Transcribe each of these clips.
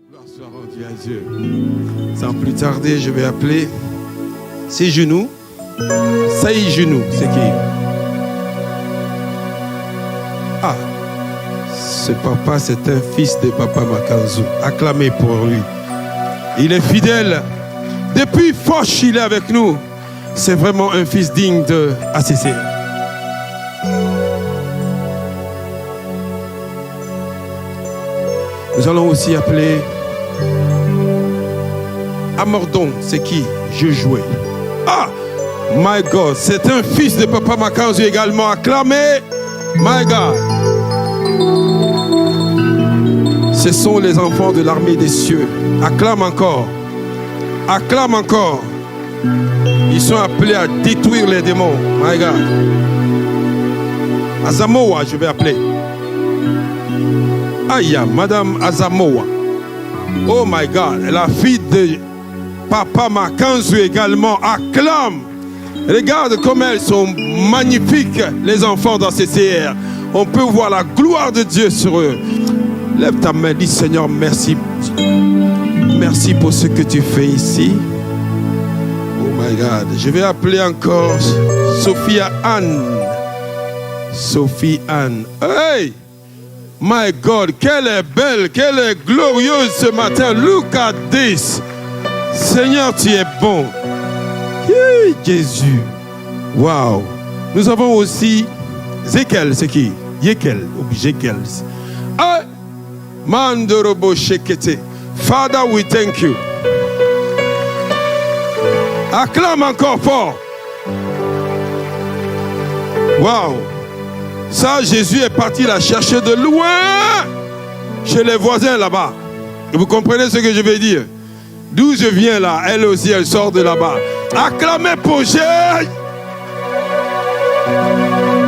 Gloire soit rendue à Dieu. Sans plus tarder, je vais appeler ses genoux. Saï Genoux, c'est qui? Ah, ce papa, c'est un fils de Papa Makanzou. Acclamez pour lui. Il est fidèle. Depuis Foch, il est avec nous. C'est vraiment un fils digne de ACC. Nous allons aussi appeler Amordon, c'est qui? Je jouais. Ah, my God, c'est un fils de Papa Makanzou également. Acclamé, my God. Ce sont les enfants de l'armée des cieux. Acclame encore. Acclame encore. Ils sont appelés à détruire les démons. My God. Azamoa, je vais appeler. Aya, Madame Azamoa. Oh my God, la fille de Papa Makanzou également. Acclame. Regarde comme elles sont magnifiques, les enfants dans CCR. On peut voir la gloire de Dieu sur eux. Lève ta main, dis Seigneur, merci. Merci pour ce que tu fais ici. Oh my God. Je vais appeler encore Sophia Anne. Sophie Anne. Hey! My God, qu'elle est belle, qu'elle est glorieuse ce matin. Look at this. Seigneur, tu es bon. Hey, Jésus. Wow. Nous avons aussi Zekel, c'est qui? Yekel, ou Jekel. Ah! Mandorobo Shekete. Father, we thank you. Acclame encore fort. Wow. Ça, Jésus est parti la chercher de loin, chez les voisins là-bas. Vous comprenez ce que je veux dire? D'où je viens là, elle aussi, elle sort de là-bas. Acclamez pour Jésus.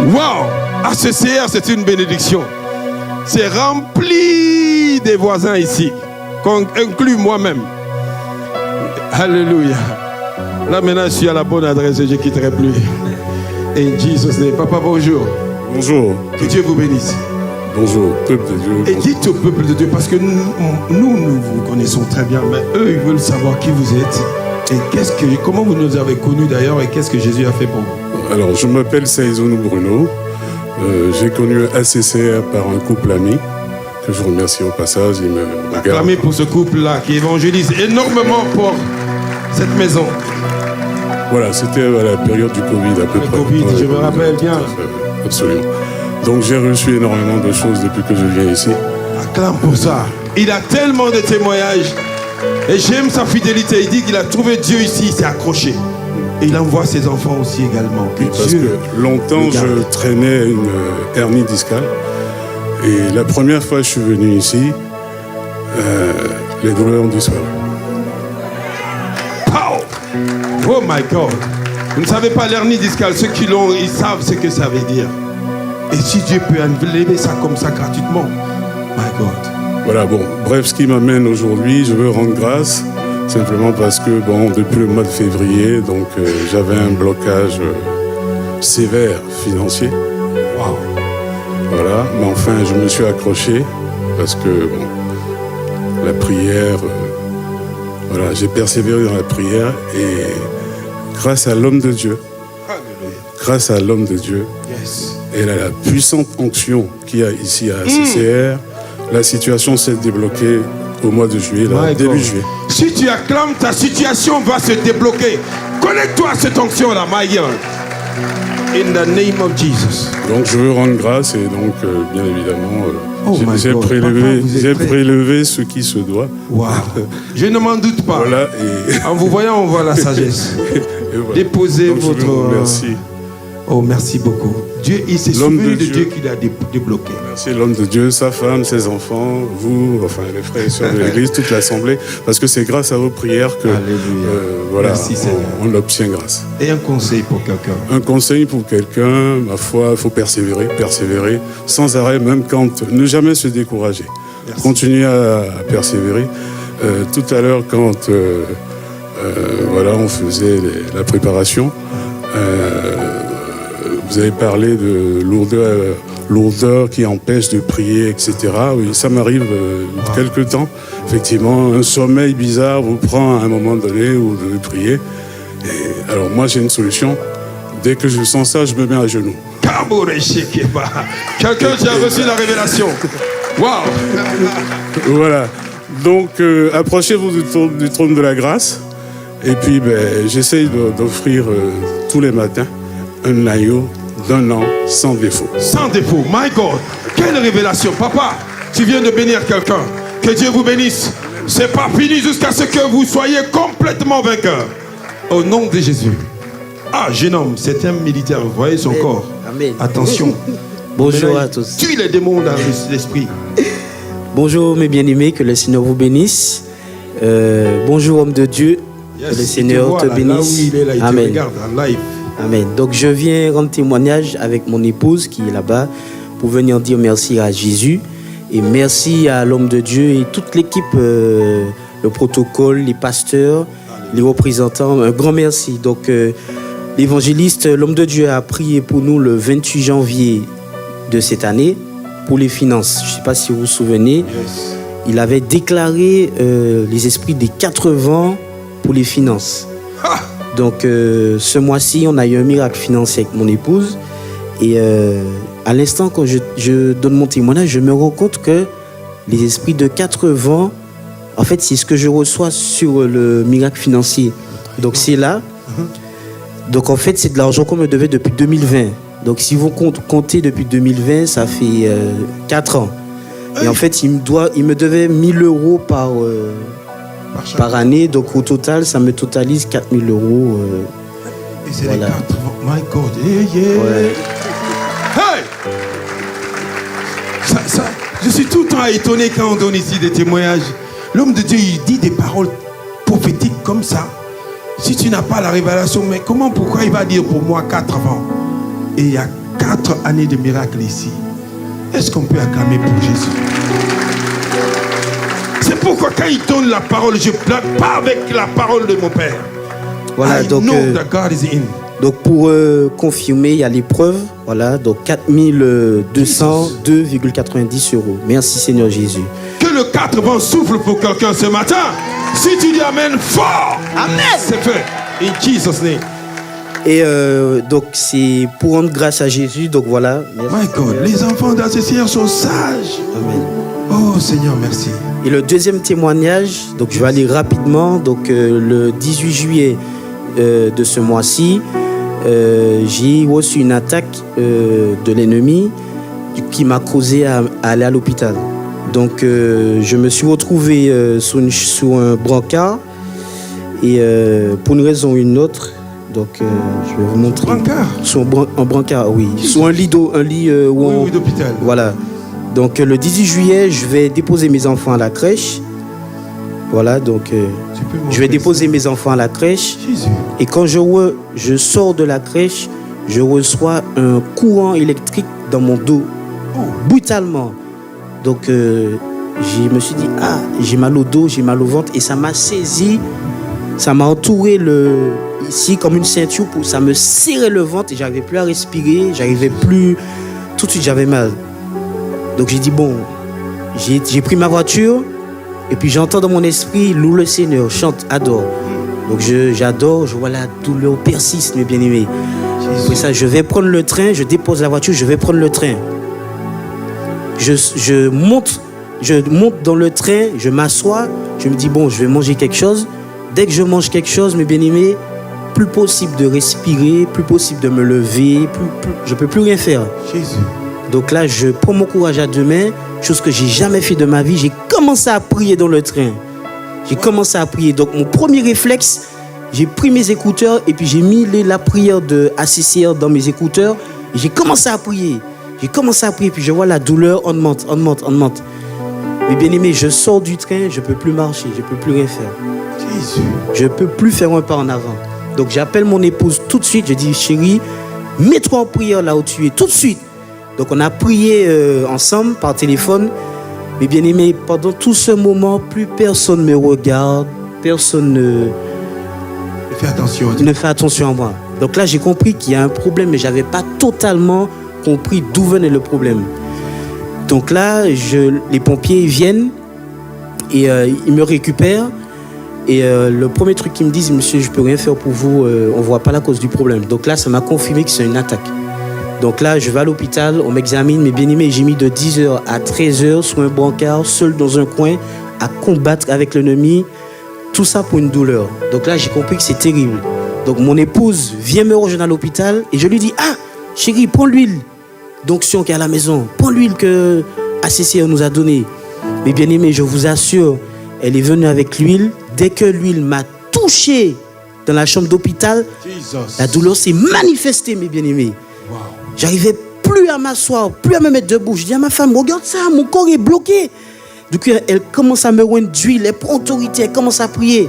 Wow. ACCR, c'est une bénédiction. C'est rempli des voisins ici, qu'on inclut moi-même. Alléluia. Là maintenant, je suis à la bonne adresse et je ne quitterai plus. In Jesus' name. Papa, bonjour. Bonjour. Que Dieu vous bénisse. Bonjour, peuple de Dieu. Et dites au peuple de Dieu, parce que nous vous connaissons très bien, mais eux, ils veulent savoir qui vous êtes. Et comment vous nous avez connus d'ailleurs, et qu'est-ce que Jésus a fait pour vous? Alors, je m'appelle Saïzonou Bruno. J'ai connu ACCR par un couple ami, que je remercie au passage. Il me regarde. Acclamez pour ce couple-là qui évangélise énormément pour cette maison. Voilà, c'était à la période du Covid à peu près. Le Covid, je me rappelle bien. Absolument. Donc j'ai reçu énormément de choses depuis que je viens ici. Acclame pour ça. Il a tellement de témoignages. Et j'aime sa fidélité. Il dit qu'il a trouvé Dieu ici, il s'est accroché. Et il envoie ses enfants aussi également. Parce que longtemps, je traînais une hernie discale. Et la première fois que je suis venu ici, les douleurs ont disparu. Oh my God. Vous ne savez pas l'hernie discale. Ceux qui l'ont, ils savent ce que ça veut dire. Et si Dieu peut enlever ça comme ça gratuitement. My God. Voilà, bon, bref, ce qui m'amène aujourd'hui, je veux rendre grâce, simplement parce que, bon, depuis le mois de février, donc, j'avais un blocage sévère financier. Wow. Voilà, mais enfin, je me suis accroché, parce que, bon, la prière, voilà, j'ai persévéré dans la prière, et grâce à l'homme de Dieu, grâce à l'homme de Dieu, yes. Et la puissante onction qu'il y a ici à ACCR, la situation s'est débloquée au mois de juillet, là, début juillet. Si tu acclames, ta situation va se débloquer. Connecte-toi à cette onction-là, my God. In the name of Jesus. Donc je veux rendre grâce et donc, bien évidemment, j'ai Papa, prélevé ce qui se doit. Wow. Je ne m'en doute pas. Voilà, et en vous voyant, on voit la sagesse. et voilà. Déposez donc, votre... Merci. Oh, merci beaucoup. Dieu, il s'est souvenu de Dieu qui l'a débloqué. Merci l'homme de Dieu, sa femme, ses enfants, vous, enfin les frères et sœurs de l'Église, toute l'Assemblée, parce que c'est grâce à vos prières que voilà, merci, on obtient grâce. Et un conseil pour quelqu'un? Un conseil pour quelqu'un, ma foi, il faut persévérer, sans arrêt, même quand, ne jamais se décourager. Merci. Continuez à persévérer. Tout à l'heure, quand voilà, on faisait la préparation, vous avez parlé de l'odeur qui empêche de prier, etc. Oui, ça m'arrive quelque temps. Effectivement, un sommeil bizarre vous prend à un moment donné ou de prier. Et alors moi, j'ai une solution. Dès que je sens ça, je me mets à genoux. Quelqu'un qui a reçu la révélation. Waouh! Voilà. Donc, approchez-vous du trône de la grâce. Et puis, j'essaye d'offrir tous les matins un agneau d'1 an sans défaut. Sans défaut. My God. Quelle révélation. Papa, tu viens de bénir quelqu'un. Que Dieu vous bénisse. C'est pas fini jusqu'à ce que vous soyez complètement vainqueur. Au nom de Jésus. Ah, jeune homme, c'est un militaire. Vous voyez son corps. Amen. Attention. Bonjour à tous. Tue les démons dans l'esprit. Bonjour mes bien-aimés, que le Seigneur vous bénisse. Bonjour homme de Dieu, que le Seigneur te bénisse. Là où il est, là, il Amen. te regarde en live. Amen. Donc je viens rendre témoignage avec mon épouse qui est là-bas pour venir dire merci à Jésus et merci à l'homme de Dieu et toute l'équipe, le protocole, les pasteurs, les représentants. Un grand merci. Donc l'évangéliste, l'homme de Dieu a prié pour nous le 28 janvier de cette année pour les finances. Je ne sais pas si vous vous souvenez. Yes. Il avait déclaré les esprits des 4 vents pour les finances. Ah! Donc ce mois-ci, on a eu un miracle financier avec mon épouse. Et à l'instant, quand je donne mon témoignage, je me rends compte que les esprits de 4 vents, en fait, c'est ce que je reçois sur le miracle financier. Donc c'est là. Donc en fait, c'est de l'argent qu'on me devait depuis 2020. Donc si vous comptez depuis 2020, ça fait 4 ans. Et en fait, il me devait 1 000 euros par année. Donc au total, ça me totalise 4 000 euros. Et c'est voilà. les 4 vents. My God. Yeah, yeah. Ouais. Hey! Je suis tout le temps étonné quand on donne ici des témoignages. L'homme de Dieu, il dit des paroles prophétiques comme ça. Si tu n'as pas la révélation, mais pourquoi il va dire pour moi 4 vents? Et il y a 4 années de miracles ici. Est-ce qu'on peut acclamer pour Jésus? C'est pourquoi quand il donne la parole, je ne plaque pas avec la parole de mon Père. Voilà, I donc, know that God is in. donc pour confirmer, il y a l'épreuve. Voilà, donc 4 202,90 euros. Merci Seigneur Jésus. Que le 4 vents souffle pour quelqu'un ce matin. Si tu dis Amen fort, Amen, c'est fait. In Jesus' name. Et donc c'est pour rendre grâce à Jésus. Donc voilà. Merci, My God, Seigneur. les enfants d'Assesseur sont sages. Amen. Oh Seigneur, merci. Et le deuxième témoignage, donc je vais aller rapidement. Donc le 18 juillet de ce mois-ci, j'ai reçu une attaque de l'ennemi qui m'a causé à aller à l'hôpital. Donc je me suis retrouvé sous un brancard et pour une raison ou une autre. Donc je vais vous montrer. Brancard? Sur un brancard, oui. Sur un lit Oui, d'hôpital. Voilà. Donc le 18 juillet, je vais déposer mes enfants à la crèche. Voilà, donc je vais déposer mes enfants à la crèche. Jésus. Et quand je sors de la crèche, je reçois un courant électrique dans mon dos. Brutalement. Donc je me suis dit, j'ai mal au dos, j'ai mal au ventre. Et ça m'a saisi, ça m'a entouré ici comme une ceinture, ça me serrait le ventre et j'arrivais plus à respirer, j'arrivais plus, tout de suite j'avais mal. Donc j'ai dit bon, j'ai pris ma voiture et puis j'entends dans mon esprit, loue le Seigneur, chante, adore. Donc j'adore, je vois la douleur persiste, mes bien-aimés. Après ça, je vais prendre le train, je dépose la voiture, je vais prendre le train. Je monte dans le train, je m'assois, je me dis bon, je vais manger quelque chose. Dès que je mange quelque chose, mes bien-aimés, plus possible de respirer, plus possible de me lever, je ne peux plus rien faire. Jésus. Donc là, je prends mon courage à 2 mains, chose que j'ai jamais fait de ma vie. J'ai commencé à prier dans le train. J'ai commencé à prier. Donc mon premier réflexe, j'ai pris mes écouteurs et puis j'ai mis la prière de ACCR dans mes écouteurs. Et j'ai commencé à prier. Puis je vois la douleur, on monte. Mais bien aimé, je sors du train, je ne peux plus marcher, je ne peux plus rien faire. Jésus. Je ne peux plus faire un pas en avant. Donc j'appelle mon épouse tout de suite, je dis chérie, mets-toi en prière là où tu es, tout de suite. Donc on a prié ensemble par téléphone. Mais bien aimé, pendant tout ce moment, plus personne ne me regarde, personne Fais attention. ne fait attention à moi. Donc là j'ai compris qu'il y a un problème, mais je n'avais pas totalement compris d'où venait le problème. Donc là, les pompiers viennent et ils me récupèrent. Et le premier truc qu'ils me disent, monsieur, je peux rien faire pour vous, on ne voit pas la cause du problème. Donc là, ça m'a confirmé que c'est une attaque. Donc là, je vais à l'hôpital, on m'examine, mais bien aimé, j'ai mis de 10h à 13h sur un brancard, seul dans un coin, à combattre avec l'ennemi. Tout ça pour une douleur. Donc là, j'ai compris que c'est terrible. Donc mon épouse vient me rejoindre à l'hôpital et je lui dis, ah, chérie, prends l'huile d'onction qui est à la maison. Prends l'huile que ACCR nous a donnée. Mais bien aimé, je vous assure, elle est venue avec l'huile. Dès que l'huile m'a touché dans la chambre d'hôpital, la douleur s'est manifestée, mes bien-aimés. Wow. J'arrivais plus à m'asseoir, plus à me mettre debout. Je dis à ma femme, regarde ça, mon corps est bloqué. Du coup, elle commence à me oindre d'huile, elle prend autorité, elle commence à prier.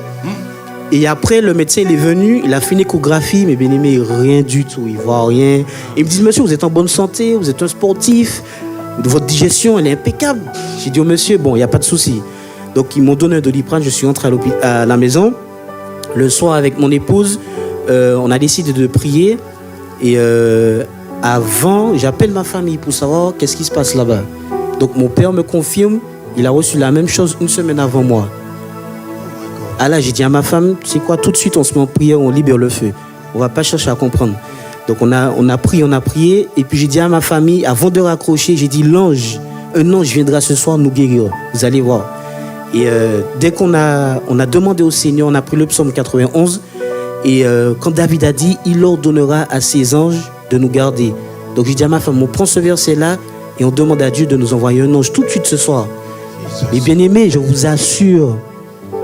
Et après, le médecin il est venu, il a fait une échographie, mais bien aimé, rien du tout, il ne voit rien. Il me dit, monsieur, vous êtes en bonne santé, vous êtes un sportif, votre digestion, elle est impeccable. J'ai dit au monsieur, bon, il n'y a pas de souci. Donc, ils m'ont donné un Doliprane, je suis rentré à la maison. Le soir, avec mon épouse, on a décidé de prier. Et avant, j'appelle ma famille pour savoir qu'est-ce qui se passe là-bas. Donc, mon père me confirme, il a reçu la même chose une semaine avant moi. Ah là, j'ai dit à ma femme, c'est quoi, tout de suite, on se met en prière, on libère le feu. On ne va pas chercher à comprendre. Donc, on a prié. Et puis, j'ai dit à ma famille, avant de raccrocher, j'ai dit, un ange viendra ce soir nous guérir. Vous allez voir. Et dès qu'on a demandé au Seigneur, on a pris le psaume 91. Et quand David a dit, il ordonnera à ses anges de nous garder. Donc, j'ai dit à ma femme, on prend ce verset-là et on demande à Dieu de nous envoyer un ange tout de suite ce soir. Et bien aimé, je vous assure,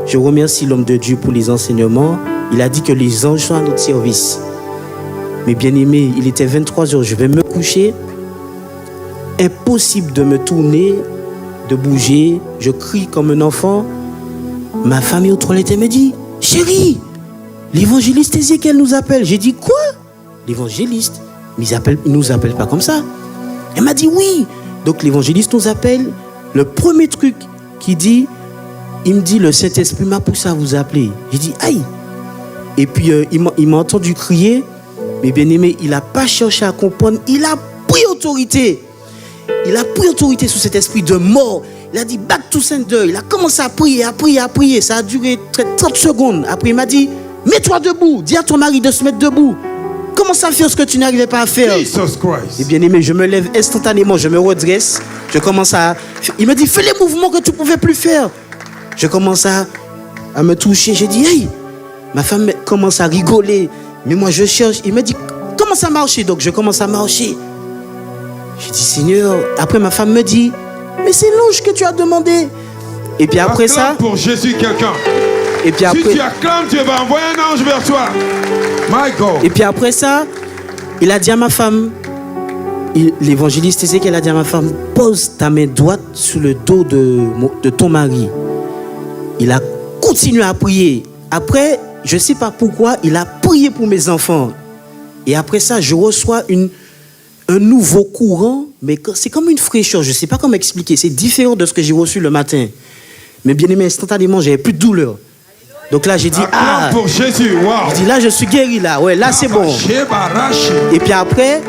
je remercie l'homme de Dieu pour les enseignements. Il a dit que les anges sont à notre service. Mais bien aimé, il était 23h, je vais me coucher. Impossible de me tourner, de bouger. Je crie comme un enfant. Ma famille aux toilettes me dit, chérie, l'évangéliste Ézéchiel nous appelle. J'ai dit, quoi? L'évangéliste? Mais il ne nous appelle pas comme ça. Elle m'a dit, oui. Donc l'évangéliste nous appelle. Le premier truc qu'il dit, il me dit, le Saint-Esprit m'a poussé à vous appeler. J'ai dit, aïe. Et puis il m'a entendu crier. Mais bien aimé, il n'a pas cherché à comprendre. Il a pris autorité. Il a pris autorité sur cet esprit de mort. Il a dit, back to sender. Il a commencé à prier. Ça a duré 30 secondes. Après, il m'a dit, mets-toi debout. Dis à ton mari de se mettre debout. Commence à faire ce que tu n'arrivais pas à faire. Jesus Christ. Et bien aimé, je me lève instantanément. Je me redresse. Je commence à... Il me dit, fais les mouvements que tu ne pouvais plus faire. Je commence à me toucher. J'ai dit, hey. Ma femme commence à rigoler. Mais moi, je cherche. Il me dit, commence à marcher. Donc, je commence à marcher. J'ai dit, Seigneur. Après, ma femme me dit, mais c'est l'ange que tu as demandé. Et puis après acclame pour Jésus quelqu'un. Et puis après, si tu acclames, Dieu va envoyer un ange vers toi. My God. Et puis après ça, il a dit à ma femme, l'évangéliste Ézéchiel a dit à ma femme, pose ta main droite sur le dos de ton mari. Il a continué à prier. Après, je ne sais pas pourquoi, il a prié pour mes enfants. Et après ça, je reçois un nouveau courant, mais c'est comme une fraîcheur. Je ne sais pas comment expliquer. C'est différent de ce que j'ai reçu le matin. Mais bien aimé, instantanément, j'avais plus de douleur. Donc là, j'ai dit, ah, pour Jésus, wow. Je dis, là, je suis guéri, là. Ouais, là, c'est bon. Et puis après,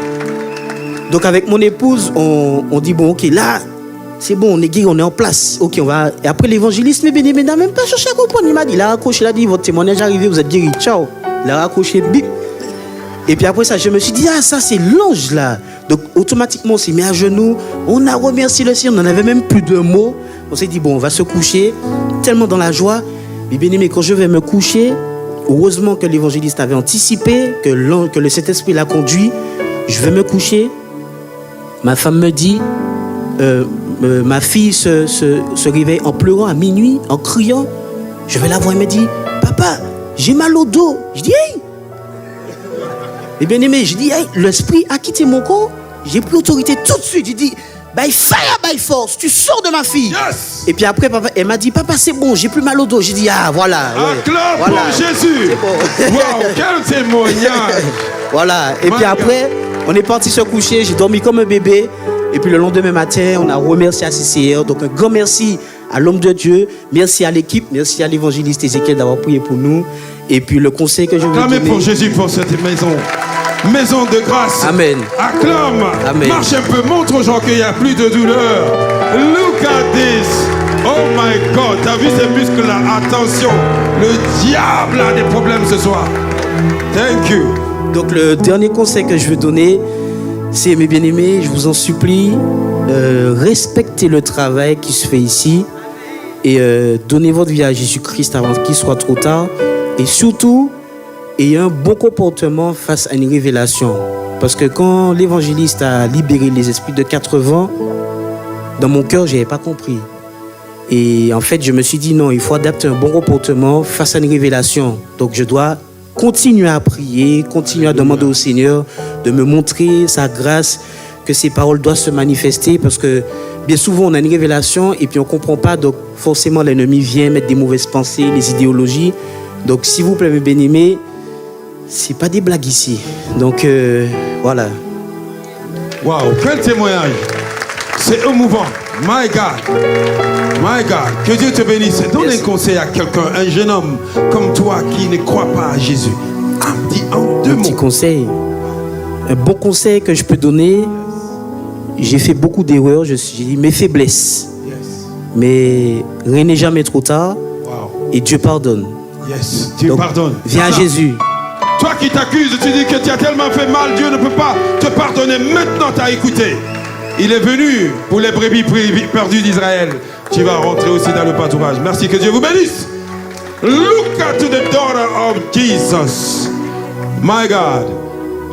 donc avec mon épouse, on dit, bon, ok, là, c'est bon, on est guéri, on est en place. Ok, on va. Et après, l'évangéliste, mais bien aimé, n'a même pas cherché à comprendre. Il m'a dit, il a raccroché, il a dit, votre témoignage est arrivé, vous êtes guéri. Ciao. Il a raccroché, bip. Et puis après ça, je me suis dit, ah, ça, c'est l'ange, là. Donc, automatiquement, on s'est mis à genoux. On a remercié le Seigneur. On n'en avait même plus de mots. On s'est dit, bon, on va se coucher. Tellement dans la joie. Mais bien aimé, quand je vais me coucher, heureusement que l'évangéliste avait anticipé, que le Saint-Esprit l'a conduit. Je vais me coucher. Ma femme me dit, ma fille se réveille en pleurant à minuit, en criant. Je vais la voir, elle me dit, papa, j'ai mal au dos. Je dis, hey. Et bien aimé, je dis, hey, l'esprit a quitté mon corps. J'ai pris autorité tout de suite. J'ai dit, by fire, by force, tu sors de ma fille. Yes. Et puis après, papa, elle m'a dit, papa, c'est bon, j'ai plus mal au dos. J'ai dit, ah, voilà. Acclame pour Jésus. C'est bon. Wow, quel témoignage. Voilà. Et puis après, on est parti se coucher. J'ai dormi comme un bébé. Et puis le lendemain matin, on a remercié ACCR. Donc un grand merci à l'homme de Dieu, merci à l'équipe, merci à l'évangéliste Ézéchiel d'avoir prié pour nous. Et puis le conseil que je veux donner... Acclamez pour Jésus pour cette maison. Maison de grâce. Amen. Acclame. Amen. Marche un peu, montre aux gens qu'il n'y a plus de douleur. Look at this. Oh my God, t'as vu ces muscles-là? Attention, le diable a des problèmes ce soir. Thank you. Donc le dernier conseil que je veux donner, c'est, mes bien-aimés, je vous en supplie, respectez le travail qui se fait ici et donnez votre vie à Jésus-Christ avant qu'il soit trop tard. Et surtout, ayez un bon comportement face à une révélation. Parce que quand l'évangéliste a libéré les esprits de 80, dans mon cœur, je n'avais pas compris. Et en fait, je me suis dit non, il faut adapter un bon comportement face à une révélation. Donc je dois continuer à prier, continuer à demander au Seigneur de me montrer sa grâce, que ses paroles doivent se manifester, parce que bien souvent on a une révélation et puis on ne comprend pas, donc forcément l'ennemi vient mettre des mauvaises pensées, des idéologies. Donc s'il vous plaît mes bien-aimés, c'est pas des blagues ici. Donc voilà. Waouh, quel témoignage. C'est émouvant. My God. My God. Que Dieu te bénisse. Donne un conseil à quelqu'un, un jeune homme comme toi qui ne croit pas à Jésus. En deux Petit mots. conseil. Un bon conseil que je peux donner, j'ai fait beaucoup d'erreurs, j'ai dit mes faiblesses. Mais rien n'est jamais trop tard. Wow. Et Dieu pardonne. Yes, Dieu Donc, pardonne. Viens à Jésus. Toi qui t'accuses, tu dis que tu as tellement fait mal, Dieu ne peut pas te pardonner. Maintenant, tu as écouté. Il est venu pour les brebis perdues d'Israël. Tu vas rentrer aussi dans le pâturage. Merci, que Dieu vous bénisse. Look at the daughter of Jesus. My God.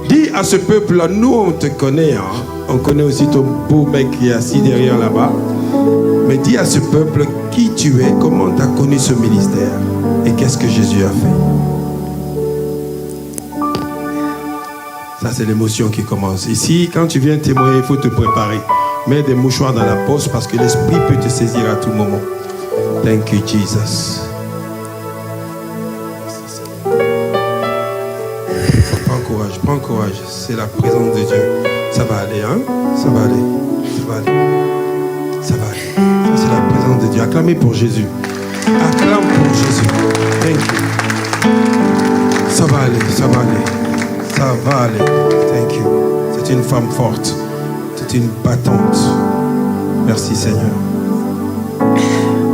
Dis à ce peuple-là, nous on te connaît. Hein? On connaît aussi ton beau mec qui est assis derrière là-bas. Mais dis à ce peuple qui tu es, comment tu as connu ce ministère et qu'est-ce que Jésus a fait. Ça, c'est l'émotion qui commence. Ici, quand tu viens témoigner, il faut te préparer. Mets des mouchoirs dans la poche parce que l'Esprit peut te saisir à tout moment. Thank you, Jesus. Prends courage. C'est la présence de Dieu. Ça va aller, hein? Ça va aller. Ça va aller. Ça va aller. Ça, c'est la présence de Dieu. Acclamez pour Jésus. Acclame pour Jésus. Thank you. Ça va aller, ça va aller. Ça va aller. Thank you. C'est une femme forte. C'est une battante. Merci Seigneur.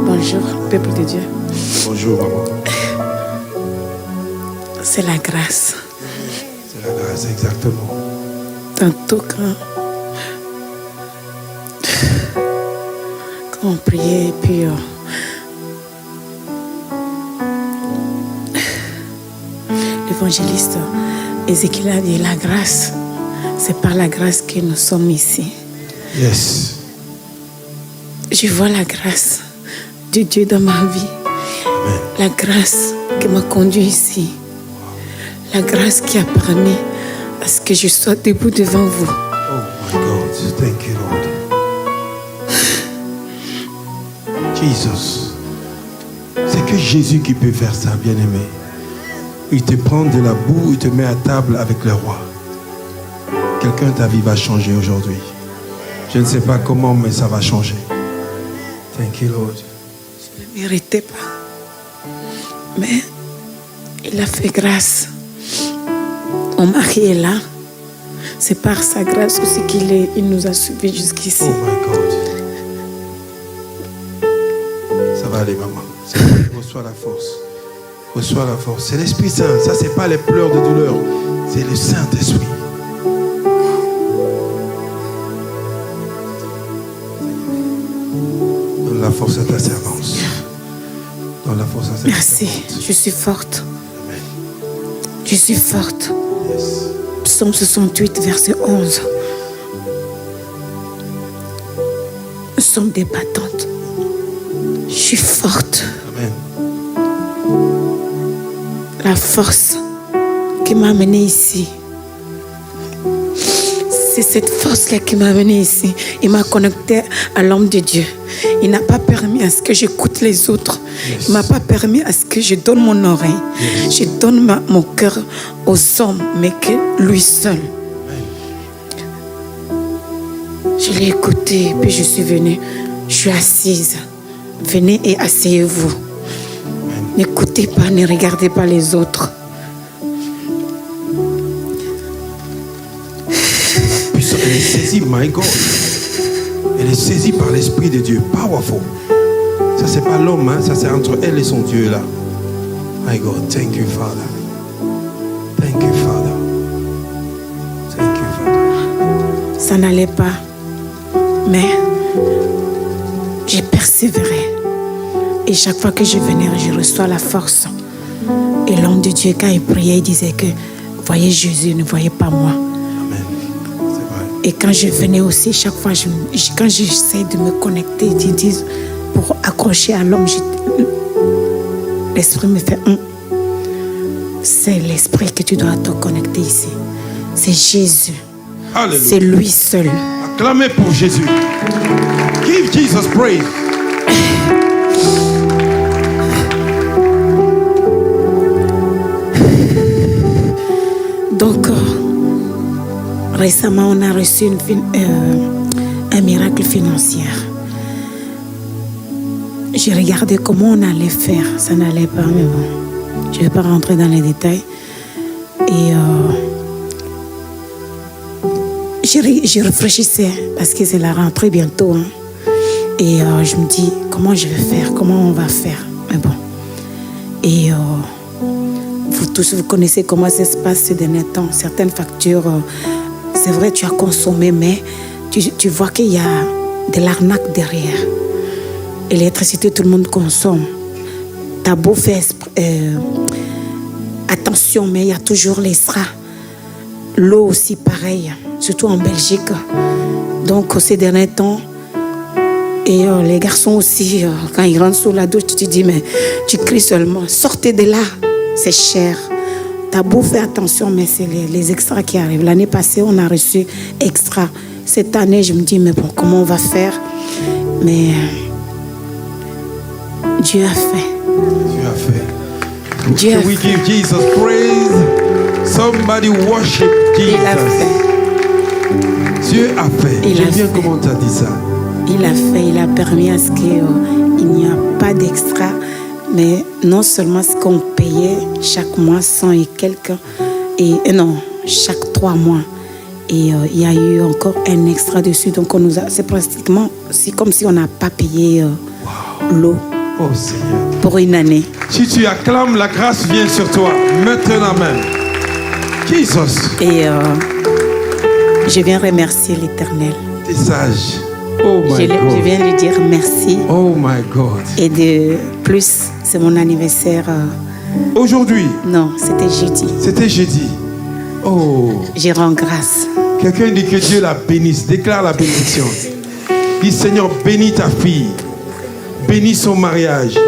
Bonjour, peuple de Dieu. Bonjour maman. C'est la grâce. C'est la grâce, exactement. Tantôt quand on priait, et puis l'évangéliste Ézéchiel a dit la grâce. C'est par la grâce que nous sommes ici. Yes. Je vois la grâce de Dieu dans ma vie. Amen. La grâce qui m'a conduit ici. La grâce qui a permis à ce que je sois debout devant vous. Oh my God. Thank you Lord. Jesus. C'est que Jésus qui peut faire ça, bien-aimé. Il te prend de la boue, il te met à table avec le roi. Quelqu'un, ta vie va changer aujourd'hui. Je ne sais pas comment, mais ça va changer. Thank you, Lord. Je ne méritais pas. Mais il a fait grâce. Mon mari est là. C'est par sa grâce aussi qu'il nous a suivis jusqu'ici. Oh my God. Ça va aller, maman. Ça va aller. Reçois la force. Reçois la force. C'est l'Esprit Saint. Ça, c'est pas les pleurs de douleur. C'est le Saint-Esprit. Donne la force à ta servante. Donne la force à ta servante. Merci. Je suis forte. Amen. Je suis forte. Yes. Psaume 68, verset 11. Nous sommes des battantes. Je suis forte. Amen. La force qui m'a amenée ici. C'est cette force-là qui m'a amenée ici. Il m'a connecté à l'homme de Dieu. Il n'a pas permis à ce que j'écoute les autres. Yes. Il ne m'a pas permis à ce que je donne mon oreille. Yes. Je donne mon cœur aux hommes, mais que lui seul. Je l'ai écouté, puis je suis venue. Je suis assise. venez et asseyez-vous. N'écoutez pas, ne regardez pas les autres. Elle est saisie, my God. Elle est saisie par l'Esprit de Dieu. Powerful. Ça, c'est pas l'homme, hein? Ça, c'est entre elle et son Dieu, là. My God, thank you, Father. Thank you, Father. Thank you, Father. Ça n'allait pas. Mais j'ai persévéré. Et chaque fois que je venais, je reçois la force. Et l'homme de Dieu, quand il priait, il disait que voyez Jésus, ne voyez pas moi. Et quand je venais aussi, chaque fois, quand j'essaie de me connecter, ils disent, pour accrocher à l'homme, l'esprit me fait c'est l'esprit que tu dois te connecter ici. C'est Jésus. Alléluia. C'est lui seul. Acclamez pour Jésus. Give Jesus praise. Donc, récemment, on a reçu un miracle financier. J'ai regardé comment on allait faire. Ça n'allait pas, mais bon, je ne vais pas rentrer dans les détails. Et je réfléchissais parce que c'est la rentrée bientôt. Hein. Et je me dis, comment je vais faire? Comment on va faire? Mais bon. Et vous tous, vous connaissez comment ça se passe ces derniers temps. Certaines factures... c'est vrai, tu as consommé, mais tu vois qu'il y a de l'arnaque derrière. Et l'électricité, tout le monde consomme. Tu as beau faire attention, mais il y a toujours les strass. L'eau aussi, pareil, surtout en Belgique. Donc, ces derniers temps, et les garçons aussi, quand ils rentrent sous la douche, tu te dis, mais tu cries seulement, sortez de là, c'est cher. T'as beau faire attention, mais c'est les extras qui arrivent. L'année passée, on a reçu extra. Cette année, je me dis, mais bon, comment on va faire? Mais Dieu a fait. Dieu a fait. Dieu a We fait. give Jesus praise. Somebody worship Jesus. Il a fait. Dieu a fait. Il J'aime a bien fait. comment tu as dit ça. Il a fait. Il a permis à ce qu'il n'y a pas d'extra. Mais non seulement ce qu'on payait chaque mois, 100 et quelques, et non, chaque 3 mois. Et il y a eu encore un extra dessus. Donc c'est pratiquement, c'est comme si on n'a pas payé l'eau Oh Seigneur. pour une année. Si tu acclames, la grâce vient sur toi. Maintenant même. Jesus. Et je viens remercier l'Éternel. T'es sage. Oh my Je God. viens lui dire merci. Oh my God. Et de plus, c'est mon anniversaire. Aujourd'hui, Non, c'était jeudi. c'était jeudi. Oh. Je rends grâce. Quelqu'un dit que Dieu la bénisse. Déclare la bénédiction. Dis Seigneur, bénis ta fille. Bénis son mariage.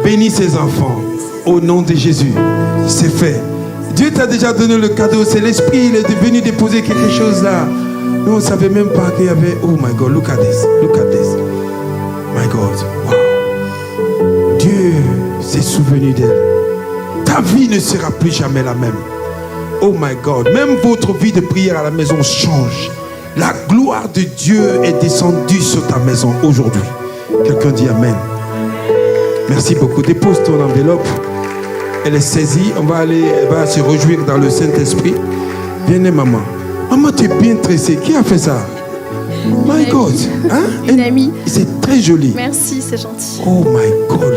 Bénis ses enfants. Au nom de Jésus. C'est fait. Dieu t'a déjà donné le cadeau. C'est l'Esprit. Il est venu déposer quelque chose là. Nous, on ne savait même pas qu'il y avait... Oh my God, look at this. Look at this. My God. Wow. Dieu s'est souvenu d'elle. Ta vie ne sera plus jamais la même. Oh my God. Même votre vie de prière à la maison change. La gloire de Dieu est descendue sur ta maison aujourd'hui. Quelqu'un dit Amen. Merci beaucoup. Dépose ton enveloppe. Elle est saisie. Elle va se réjouir dans le Saint-Esprit. Viens, maman. Maman, tu es bien tressée. Qui a fait ça? My God. Hein? Une amie. C'est très joli. Merci, c'est gentil. Oh my God.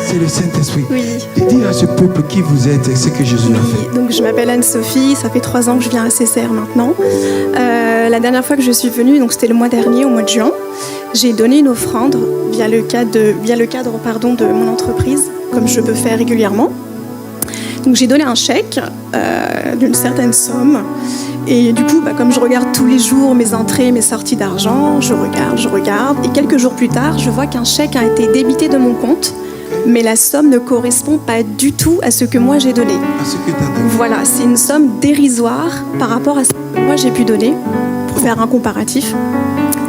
C'est le Saint-Esprit. Oui. Dis à ce peuple qui vous êtes et ce que Jésus a fait. Donc je m'appelle Anne-Sophie, ça fait 3 ans que je viens à CCR maintenant. La dernière fois que je suis venue, donc c'était le mois dernier, au mois de juin, j'ai donné une offrande via le cadre de mon entreprise, comme je peux faire régulièrement. Donc j'ai donné un chèque d'une certaine somme. Et du coup, comme je regarde tous les jours mes entrées, mes sorties d'argent, je regarde. Et quelques jours plus tard, je vois qu'un chèque a été débité de mon compte, mais la somme ne correspond pas du tout à ce que moi j'ai donné. À ce que tu as donné. Voilà, c'est une somme dérisoire par rapport à ce que moi j'ai pu donner, pour faire un comparatif.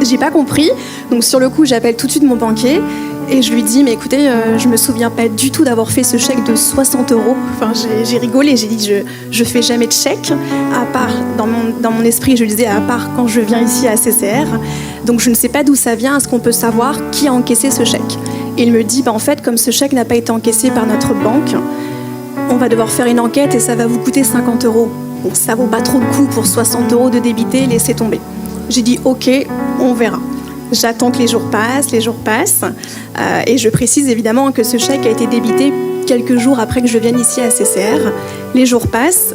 J'ai pas compris, donc sur le coup, j'appelle tout de suite mon banquier. Et je lui dis, mais écoutez, je me souviens pas du tout d'avoir fait ce chèque de 60 €. Enfin, j'ai rigolé, j'ai dit, je fais jamais de chèque, à part, dans mon esprit, je disais, à part quand je viens ici à CCR. Donc je ne sais pas d'où ça vient, est-ce qu'on peut savoir qui a encaissé ce chèque? Il me dit, en fait, comme ce chèque n'a pas été encaissé par notre banque, on va devoir faire une enquête et ça va vous coûter 50 €. Bon, ça vaut pas trop le coup pour 60 € de débité, laissez tomber. J'ai dit, ok, on verra. J'attends que les jours passent, et je précise évidemment que ce chèque a été débité quelques jours après que je vienne ici à CCR. Les jours passent,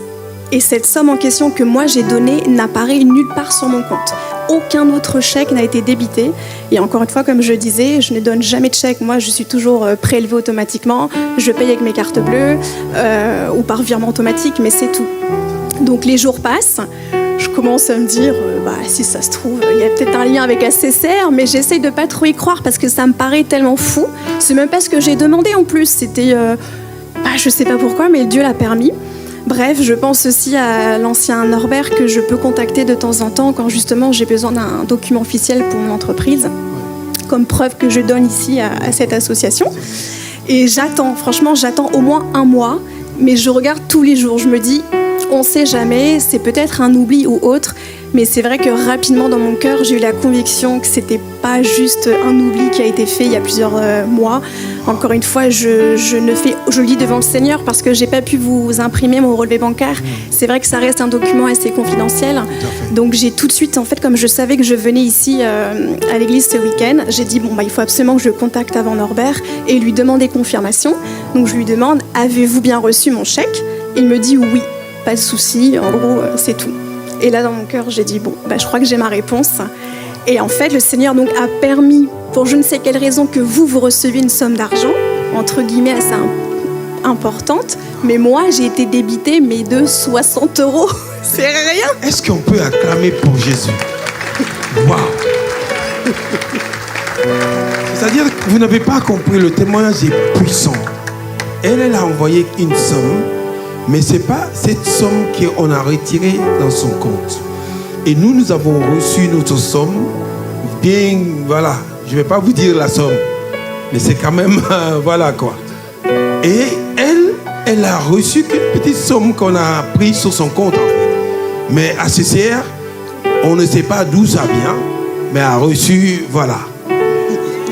et cette somme en question que moi j'ai donnée n'apparaît nulle part sur mon compte. Aucun autre chèque n'a été débité. Et encore une fois, comme je disais, je ne donne jamais de chèque. Moi, je suis toujours prélevée automatiquement. Je paye avec mes cartes bleues ou par virement automatique, mais c'est tout. Donc les jours passent. Je commence à me dire, si ça se trouve, il y a peut-être un lien avec ACCR, mais j'essaye de pas trop y croire parce que ça me paraît tellement fou. C'est même pas ce que j'ai demandé en plus. C'était, je sais pas pourquoi, mais Dieu l'a permis. Bref, je pense aussi à l'ancien Norbert que je peux contacter de temps en temps quand justement j'ai besoin d'un document officiel pour mon entreprise, comme preuve que je donne ici à cette association. Et franchement, j'attends au moins un mois, mais je regarde tous les jours. Je me dis, on ne sait jamais, c'est peut-être un oubli ou autre, mais c'est vrai que rapidement dans mon cœur, j'ai eu la conviction que c'était pas juste un oubli qui a été fait il y a plusieurs mois. Encore une fois, je le dis devant le Seigneur parce que j'ai pas pu vous imprimer mon relevé bancaire. C'est vrai que ça reste un document assez confidentiel. Donc j'ai tout de suite, en fait, comme je savais que je venais ici à l'église ce week-end, j'ai dit il faut absolument que je le contacte avant Norbert et lui demander confirmation. Donc je lui demande, avez-vous bien reçu mon chèque? Il me dit oui. Pas de souci, en gros, c'est tout. Et là, dans mon cœur, j'ai dit, je crois que j'ai ma réponse. Et en fait, le Seigneur donc, a permis, pour je ne sais quelle raison, que vous receviez une somme d'argent, entre guillemets, assez importante. Mais moi, j'ai été débitée, de 60 €. C'est rien. Est-ce qu'on peut acclamer pour Jésus? Waouh! C'est-à-dire que vous n'avez pas compris, le témoignage est puissant. Elle a envoyé une somme. Mais ce n'est pas cette somme qu'on a retirée dans son compte. Et nous avons reçu notre somme. Bien, voilà, je ne vais pas vous dire la somme. Mais c'est quand même, voilà quoi. Et elle a reçu qu'une petite somme qu'on a prise sur son compte. En fait. Mais à CCR, on ne sait pas d'où ça vient. Mais elle a reçu, voilà.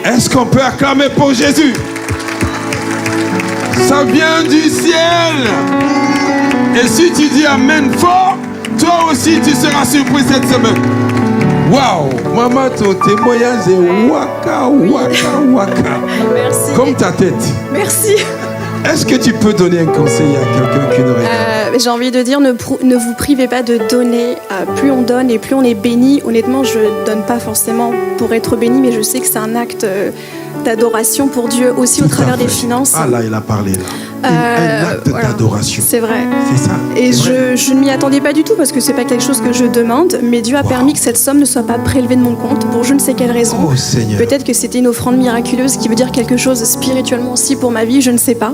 Est-ce qu'on peut acclamer pour Jésus? Ça vient du ciel. Et si tu dis Amen fort, toi aussi tu seras surpris cette semaine. Waouh, maman, ton témoignage est waka. Merci. Comme ta tête. Merci. Est-ce que tu peux donner un conseil à quelqu'un qui ne regarde? J'ai envie de dire, ne vous privez pas de donner. Plus on donne et plus on est béni. Honnêtement, je ne donne pas forcément pour être béni, mais je sais que c'est un acte d'adoration pour Dieu aussi. Tout au travers des finances. Ah là, il a parlé là. Un acte d'adoration. C'est vrai. C'est ça. Et je ne m'y attendais pas du tout parce que c'est pas quelque chose que je demande, mais Dieu a permis que cette somme ne soit pas prélevée de mon compte pour je ne sais quelle raison. Oh Seigneur. Peut-être que c'était une offrande miraculeuse qui veut dire quelque chose spirituellement aussi pour ma vie, je ne sais pas.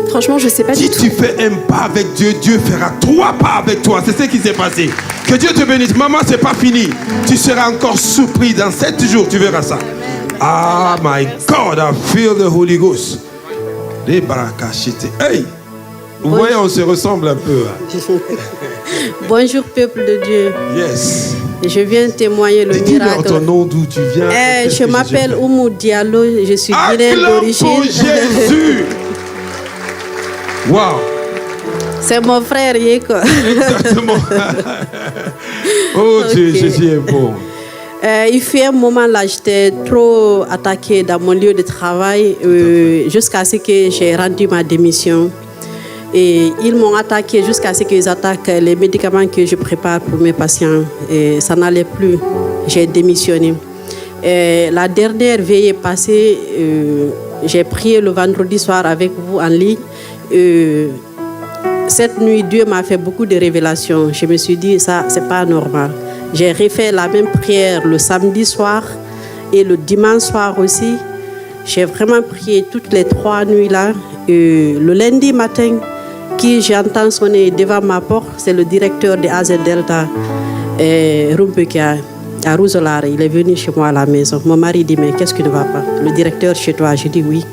Franchement, je ne sais pas du tout. Si tu fais un pas avec Dieu, Dieu fera 3 pas avec toi. C'est ce qui s'est passé. Que Dieu te bénisse. Maman, c'est pas fini. Tu seras encore surpris. Dans 7 jours, tu verras ça. Ah, my God, I feel the Holy Ghost. Les barakashite. Hey! Vous voyez, on se ressemble un peu. Bonjour, peuple de Dieu. Yes. Je viens témoigner le miracle. Dis-leur ton nom, d'où tu viens. Je m'appelle Oumou Diallo. Je suis guinéenne d'origine. Acclame pour Jésus. Wow. C'est mon frère Yeko. Exactement. Oh Dieu, okay. Jésus est bon. Il fait un moment là, j'étais trop attaquée dans mon lieu de travail jusqu'à ce que j'ai rendu ma démission. Et ils m'ont attaqué jusqu'à ce qu'ils attaquent les médicaments que je prépare pour mes patients. Et ça n'allait plus. J'ai démissionné. Et la dernière veillée passée, j'ai prié le vendredi soir avec vous en ligne. Cette nuit, Dieu m'a fait beaucoup de révélations. Je me suis dit, ça, c'est pas normal. J'ai refait la même prière le samedi soir et le dimanche soir aussi. J'ai vraiment prié toutes les 3 nuits-là. Le lundi matin, qui j'entends sonner devant ma porte, c'est le directeur de AZ Delta, Rumpekia, à Rousselard. Il est venu chez moi à la maison. Mon mari dit, mais qu'est-ce qui ne va pas? Le directeur chez toi? Je dis oui.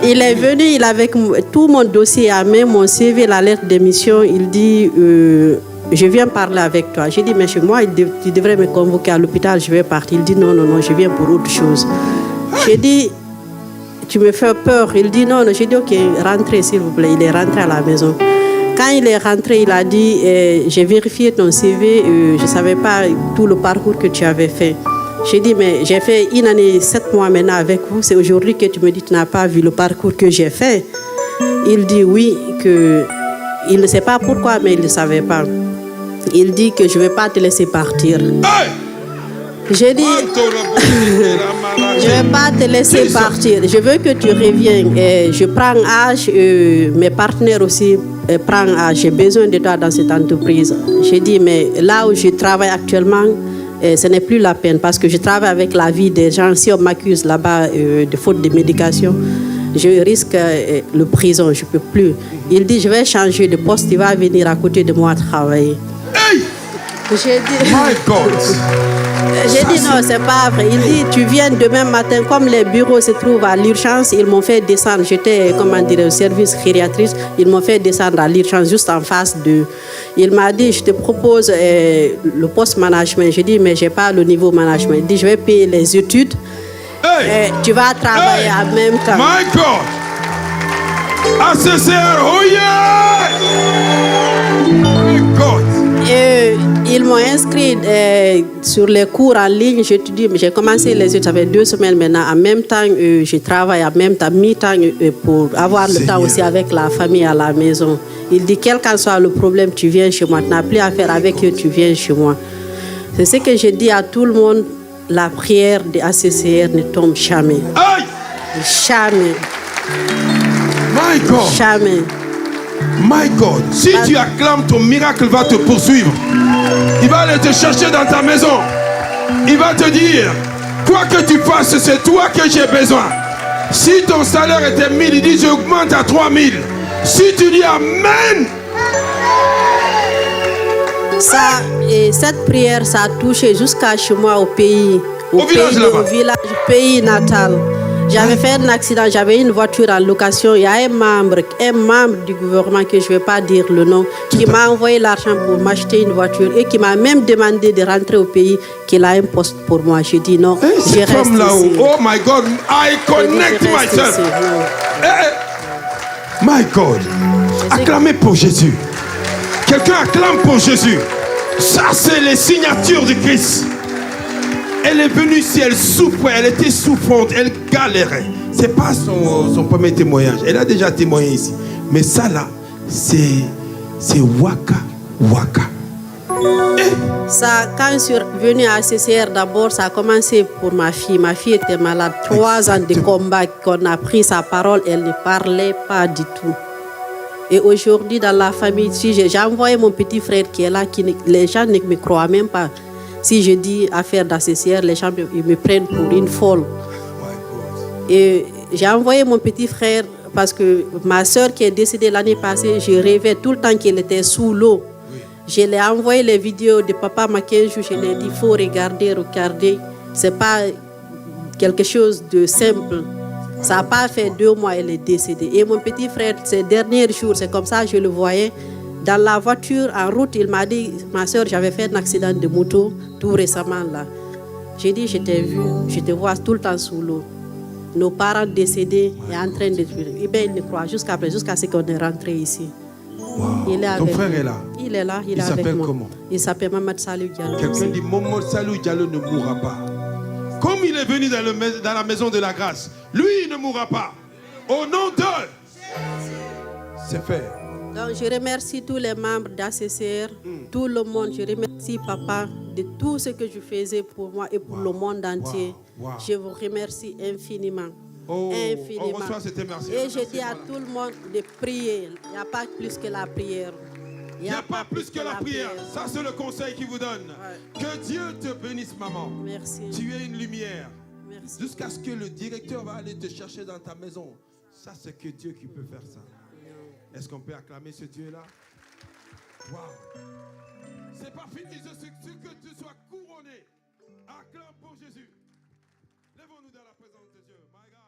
Il est venu, il avait tout mon dossier à main, mon CV, la lettre d'émission. Il dit, je viens parler avec toi. J'ai dit, mais chez moi, tu devrais me convoquer à l'hôpital, je vais partir. Il dit, non, non, non, je viens pour autre chose. J'ai dit, tu me fais peur. Il dit, non, non. J'ai dit, ok, rentrez s'il vous plaît. Il est rentré à la maison. Quand il est rentré, il a dit, j'ai vérifié ton CV, je ne savais pas tout le parcours que tu avais fait. J'ai dit, mais j'ai fait 1 année, 7 mois maintenant avec vous. C'est aujourd'hui que tu me dis que tu n'as pas vu le parcours que j'ai fait. Il dit oui, il ne sait pas pourquoi, mais il ne savait pas. Il dit que je ne vais pas te laisser partir. Hey! J'ai dit, je ne vais pas te laisser partir. Je veux que tu reviennes. Je prends âge, mes partenaires aussi prennent âge. J'ai besoin de toi dans cette entreprise. J'ai dit, mais là où je travaille actuellement, ce n'est plus la peine parce que je travaille avec la vie des gens. Si on m'accuse là-bas de faute de médication, je risque le prison, je ne peux plus. Il dit, je vais changer de poste, il va venir à côté de moi travailler. Hey! J'ai dit, My God! j'ai dit non, c'est pas vrai. Il dit, tu viens demain matin, comme les bureaux se trouvent à l'urgence, ils m'ont fait descendre. J'étais, comment dire, au service gériatrice. Ils m'ont fait descendre à l'urgence juste en face de. Il m'a dit, je te propose le poste management. J'ai dit, mais je n'ai pas le niveau management. Il dit, je vais payer les études. Hey! Tu vas travailler en même temps. My God! ACCR, oh yeah! My God! Ils m'ont inscrit sur les cours en ligne. Je te dis, j'ai commencé les études, ça fait 2 semaines maintenant. En même temps, je travaille en même temps, mi-temps, pour avoir le temps aussi avec la famille à la maison. Il dit, quel qu'en soit le problème, tu viens chez moi. Tu n'as plus à faire avec eux, tu viens chez moi. C'est ce que je dis à tout le monde. La prière de ACCR ne tombe jamais. Aïe! Jamais. My God! Jamais. My God! Si tu acclames, ton miracle va te poursuivre. Il va aller te chercher dans ta maison. Il va te dire, quoi que tu fasses, c'est toi que j'ai besoin. Si ton salaire était 1000, il dit, j'augmente à 3000. Si tu dis Amen, ça, et cette prière, ça a touché jusqu'à chez moi au pays. Au village là-bas. Au village, pays natal. J'avais fait un accident, j'avais une voiture en location. Il y a un membre du gouvernement, que je ne vais pas dire le nom, qui m'a envoyé l'argent pour m'acheter une voiture et qui m'a même demandé de rentrer au pays, qu'il a un poste pour moi. J'ai dit non, je reste ici. Oh my God, I connect myself. My God, acclamez pour Jésus. Quelqu'un acclame pour Jésus. Ça, c'est les signatures du Christ. Elle est venue ici, elle souffrait, elle était souffrante, elle galérait. Ce n'est pas son premier témoignage. Elle a déjà témoigné ici. Mais ça là, c'est Waka Waka. Ça, quand je suis venue à CCR, d'abord, ça a commencé pour ma fille. Ma fille était malade. 3 ans de combat qu'on a pris sa parole, elle ne parlait pas du tout. Et aujourd'hui, dans la famille, j'ai envoyé mon petit frère qui est là, les gens ne me croient même pas. Si je dis affaire d'ACCR, les gens me prennent pour une folle. Et j'ai envoyé mon petit frère parce que ma soeur qui est décédée l'année passée, je rêvais tout le temps qu'elle était sous l'eau. Je lui ai envoyé les vidéos de papa Makenjou, je lui ai dit, il faut regarder. Ce n'est pas quelque chose de simple. Ça n'a pas fait 2 mois, elle est décédée. Et mon petit frère, ces derniers jours, c'est comme ça, je le voyais. Dans la voiture, en route, il m'a dit, ma soeur, j'avais fait un accident de moto tout récemment là. J'ai dit, je t'ai vu, je te vois tout le temps sous l'eau. Nos parents décédés et en train de... Eh bien, il ne croit jusqu'à ce qu'on est rentré ici. Wow. Il est avec Ton frère moi. est là. Il est là, il est avec s'appelle moi. comment? Il s'appelle Mamad Salou Diallo. Quelqu'un dit, Mamad Salou Diallo ne mourra pas. Comme il est venu dans la maison de la grâce, lui, il ne mourra pas. Au nom de... C'est fait. Donc, je remercie tous les membres d'ACCR, tout le monde. Je remercie papa de tout ce que je faisais pour moi et pour le monde entier. Je vous remercie infiniment. Infiniment. On reçoit cette merci. Et je dis à tout le monde de prier. Il n'y a pas plus que la prière. Il n'y a pas plus que la prière. Ça, c'est le conseil qu'il vous donne. Ouais. Que Dieu te bénisse, maman. Merci. Tu es une lumière. Merci. Jusqu'à ce que le directeur va aller te chercher dans ta maison. Ça, c'est que Dieu qui peut faire ça. Est-ce qu'on peut acclamer ce Dieu-là? Waouh! C'est pas fini, je suis que tu sois couronné. Acclame pour Jésus. Lèvons-nous dans la présence de Dieu. My God.